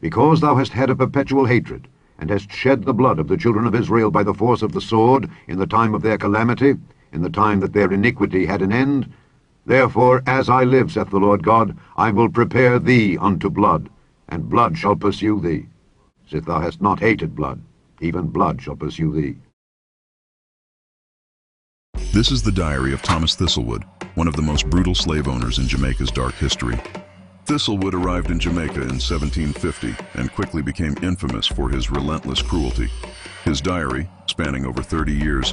Because thou hast had a perpetual hatred, and hast shed the blood of the children of Israel by the force of the sword, in the time of their calamity, in the time that their iniquity had an end, therefore, as I live, saith the Lord God, I will prepare thee unto blood, and blood shall pursue thee. Sith thou hast not hated blood, even blood shall pursue thee. This is the diary of Thomas Thistlewood, one of the most brutal slave owners in Jamaica's dark history. Thistlewood arrived in Jamaica in 1750 and quickly became infamous for his relentless cruelty. His diary, spanning over 30 years,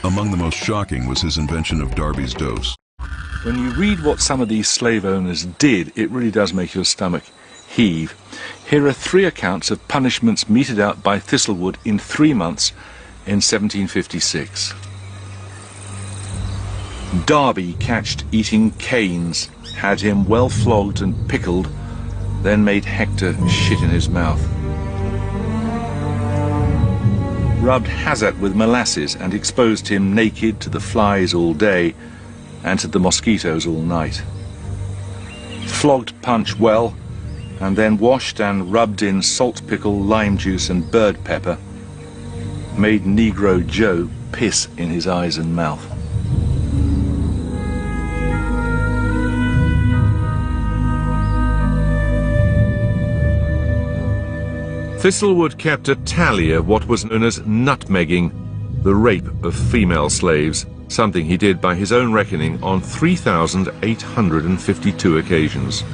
among the most shocking was his invention of Darby's dose. When you read what some of these slave owners did, it really does make your stomach heave. Here are 3 accounts of punishments meted out by Thistlewood in 3 months in 1756. Darby catched eating canes, had him well flogged and pickled, then made Hector shit in his mouth. Rubbed Hazard with molasses and exposed him naked to the flies all day and to the mosquitoes all night. Flogged Punch well, and then washed and rubbed in salt pickle, lime juice and bird pepper. Made Negro Joe piss in his eyes and mouth. Thistlewood kept a tally of what was known as nutmegging, the rape of female slaves, something he did by his own reckoning on 3,852 occasions.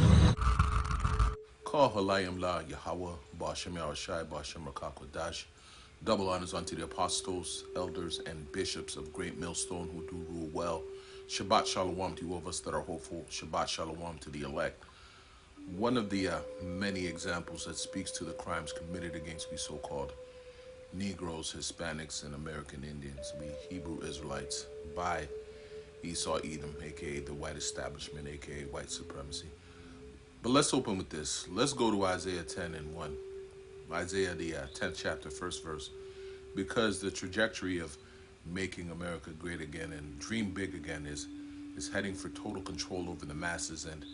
Double honors unto the apostles, elders, and bishops of Great Millstone who do rule well. Shabbat Shalom to you of us that are hopeful. Shabbat Shalom to the elect. One of the many examples that speaks to the crimes committed against we so-called Negroes, Hispanics, and American Indians, we Hebrew Israelites, by Esau Edom, aka the white establishment, aka white supremacy. But let's open with this. Let's go to Isaiah 10 and 1. Isaiah the 10th chapter, first verse. Because the trajectory of making America great again and dream big again is heading for total control over the masses and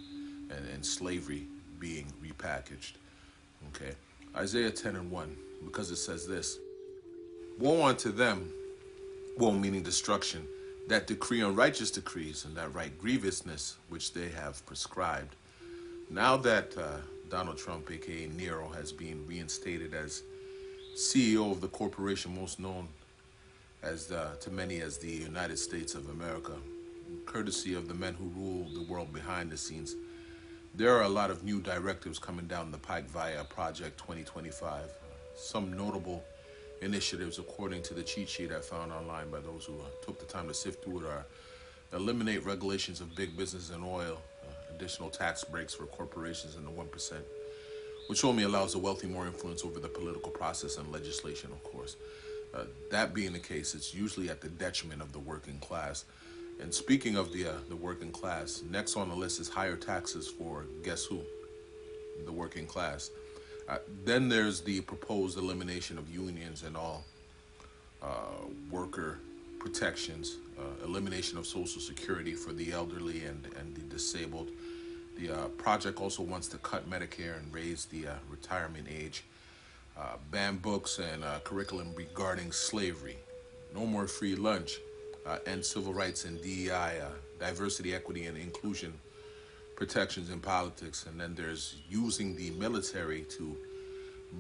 slavery being repackaged. Okay, Isaiah 10 and 1, because it says this: Woe unto them, woe meaning destruction, that decree unrighteous decrees and that write grievousness which they have prescribed. Now that Donald Trump, aka Nero, has been reinstated as CEO of the corporation most known as to many as the United States of America, courtesy of the men who rule the world behind the scenes, there are a lot of new directives coming down the pike via Project 2025. Some notable initiatives, according to the cheat sheet I found online by those who took the time to sift through it, are eliminate regulations of big business and oil, additional tax breaks for corporations in the 1%, which only allows the wealthy more influence over the political process and legislation, of course. That being the case, it's usually at the detriment of the working class. And speaking of the working class, next on the list is higher taxes for, guess who? The working class. Then there's the proposed elimination of unions and all worker protections, elimination of Social Security for the elderly and the disabled. The project also wants to cut Medicare and raise the retirement age, ban books and curriculum regarding slavery, no more free lunch, end civil rights and DEI, diversity, equity, and inclusion protections in politics. And then there's using the military to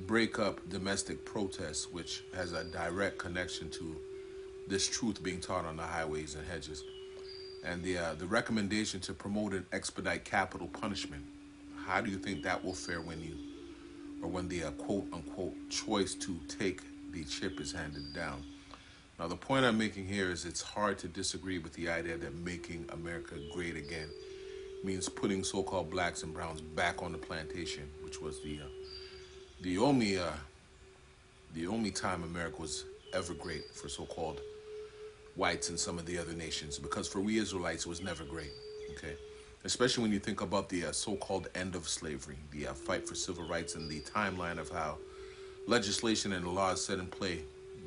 break up domestic protests, which has a direct connection to this truth being taught on the highways and hedges. And the recommendation to promote and expedite capital punishment. How do you think that will fare when the quote-unquote choice to take the chip is handed down? Now, the point I'm making here is it's hard to disagree with the idea that making America great again means putting so-called blacks and browns back on the plantation, which was the only time America was ever great for so-called whites and some of the other nations, because for we Israelites it was never great. Okay, especially when you think about the so-called end of slavery, the fight for civil rights, and the timeline of how legislation and the laws set in play,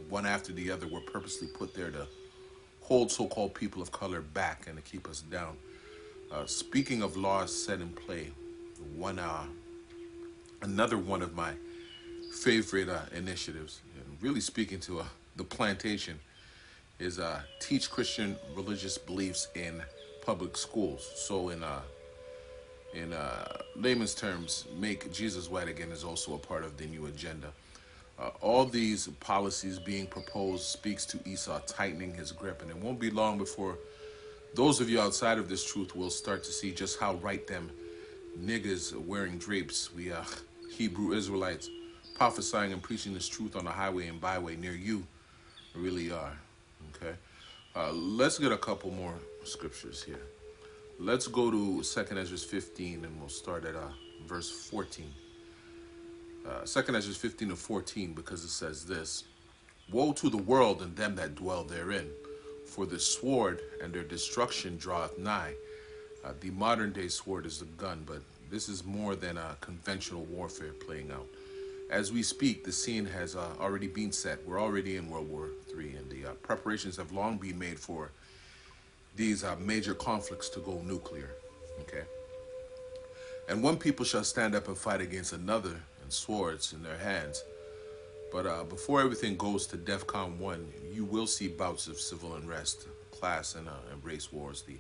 one after the other, were purposely put there to hold so-called people of color back and to keep us down. Speaking of laws set in play, another one of my favorite initiatives, and really speaking to the plantation, is teach Christian religious beliefs in public schools. So in layman's terms, make Jesus white again is also a part of the new agenda. All these policies being proposed speaks to Esau tightening his grip, and it won't be long before those of you outside of this truth will start to see just how right them niggas wearing drapes, we Hebrew Israelites prophesying and preaching this truth on the highway and byway near you really are. Okay, let's get a couple more scriptures here. Let's go to 2nd Ezra 15, and we'll start at verse 14. 2nd Ezra 15 to 14, because it says this: Woe to the world and them that dwell therein, for the sword and their destruction draweth nigh. The modern day sword is the gun, but this is more than a conventional warfare playing out. As we speak, the scene has already been set. We're already in World War III, and the preparations have long been made for these major conflicts to go nuclear. Okay. And one people shall stand up and fight against another, and swords in their hands. But before everything goes to DEFCON 1, you will see bouts of civil unrest, class and race wars, the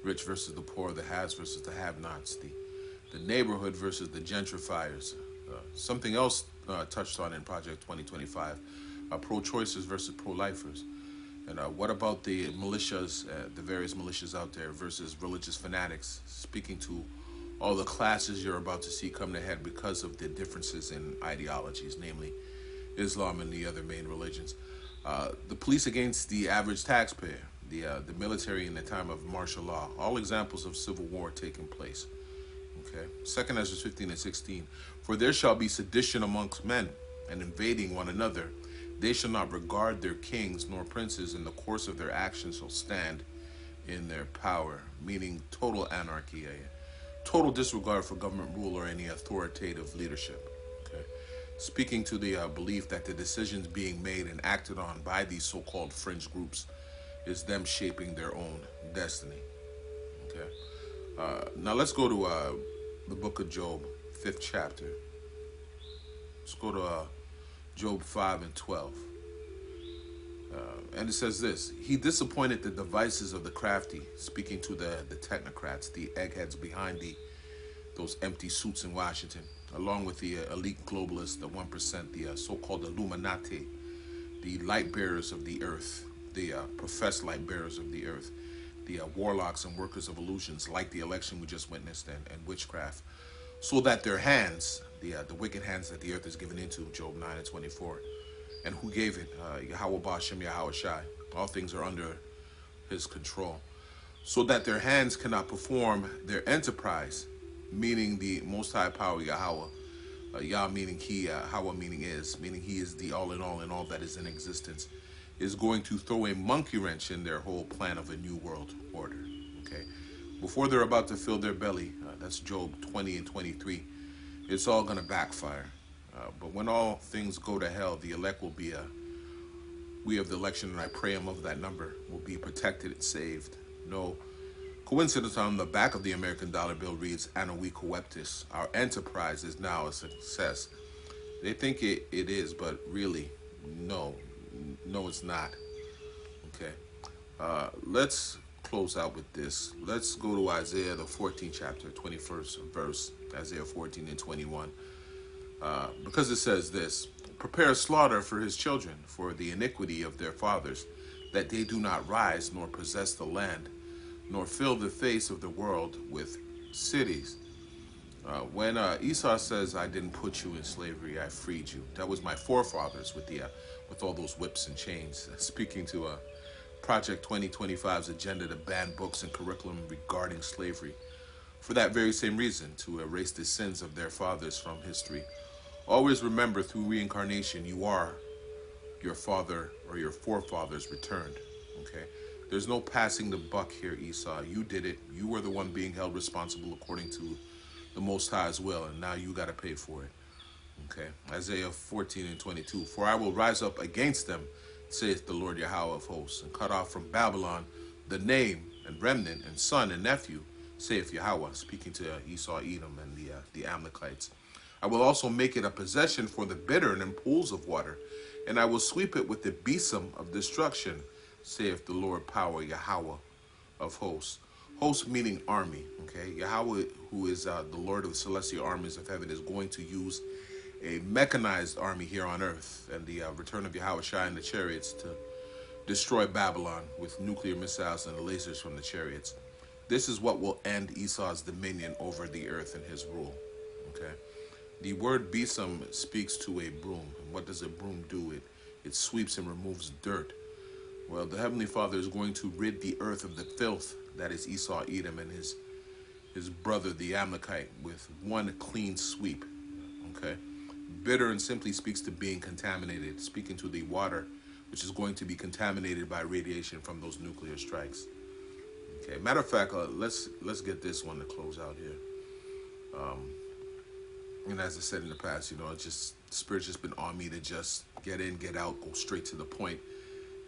rich versus the poor, the haves versus the have-nots, the neighborhood versus the gentrifiers. Something else touched on in Project 2025, pro-choicers versus pro-lifers. And what about the militias, the various militias out there versus religious fanatics, speaking to all the classes you're about to see come to head because of the differences in ideologies, namely Islam and the other main religions. The police against the average taxpayer, the military in the time of martial law, all examples of civil war taking place. Okay, 2nd Ezra 15 and 16. For there shall be sedition amongst men, and invading one another. They shall not regard their kings nor princes, in the course of their actions shall stand in their power, meaning total anarchy, a total disregard for government rule or any authoritative leadership. Okay, speaking to the belief that the decisions being made and acted on by these so-called fringe groups is them shaping their own destiny. Okay, now let's go to the book of Job, 5th chapter. Let's go to Job 5 and 12. And it says this: He disappointed the devices of the crafty, speaking to the technocrats, the eggheads behind those empty suits in Washington, along with the elite globalists, the 1%, the so-called Illuminati, the light bearers of the earth, the professed light bearers of the earth, the warlocks and workers of illusions, like the election we just witnessed, and witchcraft, so that their hands, the wicked hands that the earth is given into, Job 9 and 24, and who gave it? Yahweh Bashem, Yahweh Shai. All things are under his control. So that their hands cannot perform their enterprise, meaning the Most High Power, Yahweh. Yah meaning he, Hawa meaning he is the all in all that is in existence, is going to throw a monkey wrench in their whole plan of a new world order. Okay, before they're about to fill their belly, that's Job 20 and 23, it's all going to backfire. But when all things go to hell, the elect will be we of the election, and I pray him of that number, will be protected and saved. No coincidence, on the back of the American dollar bill reads, Anna we coeptis, our enterprise is now a success. They think it is, but really, no, it's not. Okay, let's close out with this. Let's go to Isaiah, the 14th chapter, 21st verse, Isaiah 14 and 21. Because it says this: Prepare slaughter for his children, for the iniquity of their fathers, that they do not rise, nor possess the land, nor fill the face of the world with cities. When Esau says, I didn't put you in slavery, I freed you, that was my forefathers with all those whips and chains. Speaking to Project 2025's agenda to ban books and curriculum regarding slavery, for that very same reason, to erase the sins of their fathers from history. Always remember, through reincarnation, you are your father or your forefathers returned. Okay? There's no passing the buck here, Esau. You did it. You were the one being held responsible according to the Most High as well, and now you got to pay for it. Okay? Isaiah 14:22. For I will rise up against them, saith the Lord Yahweh of hosts, and cut off from Babylon the name and remnant and son and nephew, saith Yahweh, speaking to Esau, Edom, and the Amalekites. I will also make it a possession for the bitter and in pools of water, and I will sweep it with the besom of destruction, saith the Lord power, Yahweh of hosts. Host meaning army, okay? Yahweh, who is the Lord of the celestial armies of heaven, is going to use a mechanized army here on earth, and the return of Yahweh Shai and the chariots to destroy Babylon with nuclear missiles and lasers from the chariots. This is what will end Esau's dominion over the earth and his rule, okay? The word besom speaks to a broom. And what does a broom do? It sweeps and removes dirt. Well, the Heavenly Father is going to rid the earth of the filth that is Esau, Edom, and his brother, the Amalekite, with one clean sweep, okay? Bitter and simply speaks to being contaminated, speaking to the water, which is going to be contaminated by radiation from those nuclear strikes. Okay, matter of fact, let's get this one to close out here. And as I said in the past, you know, it's just, the Spirit's just been on me to just get in, get out, go straight to the point,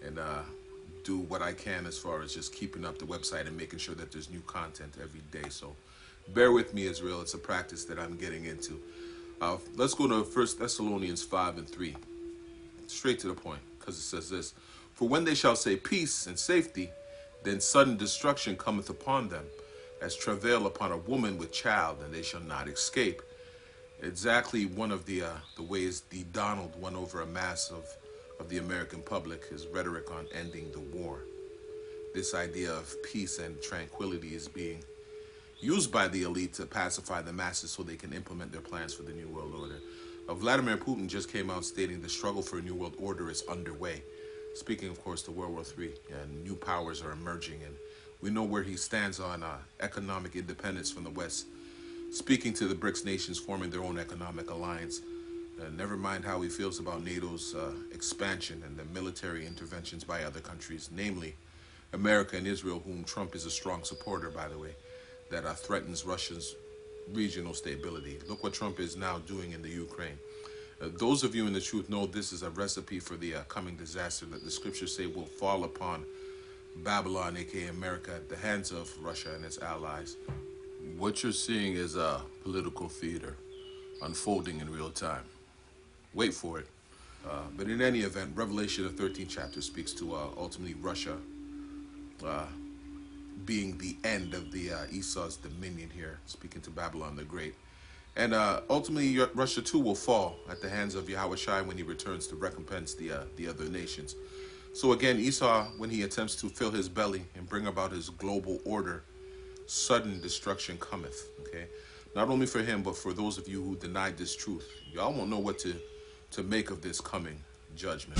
and do what I can as far as just keeping up the website and making sure that there's new content every day. So bear with me, Israel. It's a practice that I'm getting into. Let's go to 1 Thessalonians 5:3. Straight to the point, because it says this. For when they shall say peace and safety, then sudden destruction cometh upon them, as travail upon a woman with child, and they shall not escape. Exactly one of the ways the Donald won over a mass of the American public, his rhetoric on ending the war. This idea of peace and tranquility is being used by the elite to pacify the masses so they can implement their plans for the New World Order. Vladimir Putin just came out stating the struggle for a New World Order is underway. Speaking, of course, to World War III, and new powers are emerging, and we know where he stands on economic independence from the West. Speaking to the BRICS nations forming their own economic alliance. Never mind how he feels about NATO's expansion and the military interventions by other countries, namely America and Israel, whom Trump is a strong supporter, by the way, that threatens Russia's regional stability. Look what Trump is now doing in the Ukraine. Those of you in the truth know this is a recipe for the coming disaster that the scriptures say will fall upon Babylon, aka America, at the hands of Russia and its allies. What you're seeing is a political theater unfolding in real time. Wait for it. But in any event, Revelation, the 13th chapter, speaks to ultimately Russia being the end of the Esau's dominion here, speaking to Babylon the Great. And ultimately, Russia too will fall at the hands of Yahweh Shai when he returns to recompense the other nations. So again, Esau, when he attempts to fill his belly and bring about his global order, sudden destruction cometh, okay? Not only for him, but for those of you who denied this truth. Y'all won't know what to make of this coming judgment.